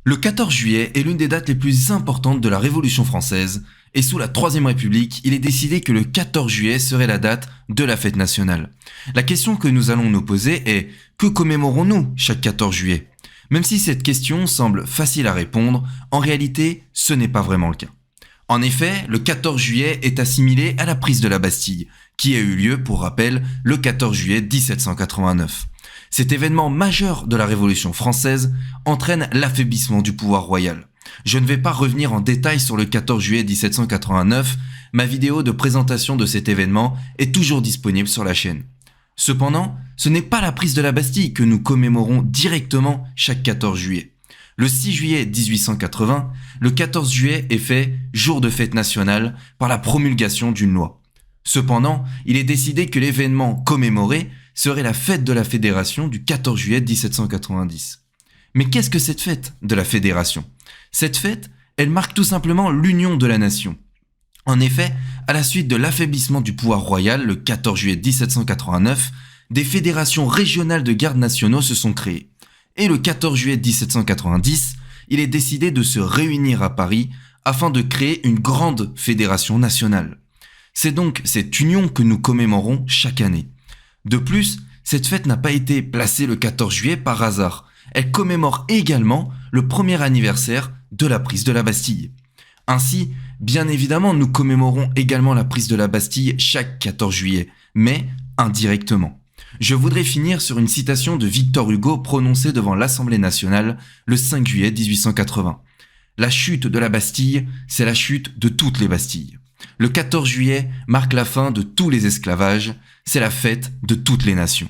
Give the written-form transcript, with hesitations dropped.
Le 14 juillet est l'une des dates les plus importantes de la Révolution française, et sous la Troisième République, il est décidé que le 14 juillet serait la date de la fête nationale. La question que nous allons nous poser est: que commémorons-nous chaque 14 juillet? Même si cette question semble facile à répondre, en réalité, ce n'est pas vraiment le cas. En effet, le 14 juillet est assimilé à la prise de la Bastille, qui a eu lieu, pour rappel, le 14 juillet 1789. Cet événement majeur de la Révolution française entraîne l'affaiblissement du pouvoir royal. Je ne vais pas revenir en détail sur le 14 juillet 1789, ma vidéo de présentation de cet événement est toujours disponible sur la chaîne. Cependant, ce n'est pas la prise de la Bastille que nous commémorons directement chaque 14 juillet. Le 6 juillet 1880, le 14 juillet est fait jour de fête nationale par la promulgation d'une loi. Cependant, il est décidé que l'événement commémoré serait la fête de la Fédération du 14 juillet 1790. Mais qu'est-ce que cette fête de la Fédération? Cette fête, elle marque tout simplement l'union de la nation. En effet, à la suite de l'affaiblissement du pouvoir royal le 14 juillet 1789, des fédérations régionales de gardes nationaux se sont créées. Et le 14 juillet 1790, il est décidé de se réunir à Paris afin de créer une grande fédération nationale. C'est donc cette union que nous commémorons chaque année. De plus, cette fête n'a pas été placée le 14 juillet par hasard. Elle commémore également le premier anniversaire de la prise de la Bastille. Ainsi, bien évidemment, nous commémorons également la prise de la Bastille chaque 14 juillet, mais indirectement. Je voudrais finir sur une citation de Victor Hugo prononcée devant l'Assemblée nationale le 5 juillet 1880. La chute de la Bastille, c'est la chute de toutes les Bastilles. Le 14 juillet marque la fin de tous les esclavages, c'est la fête de toutes les nations.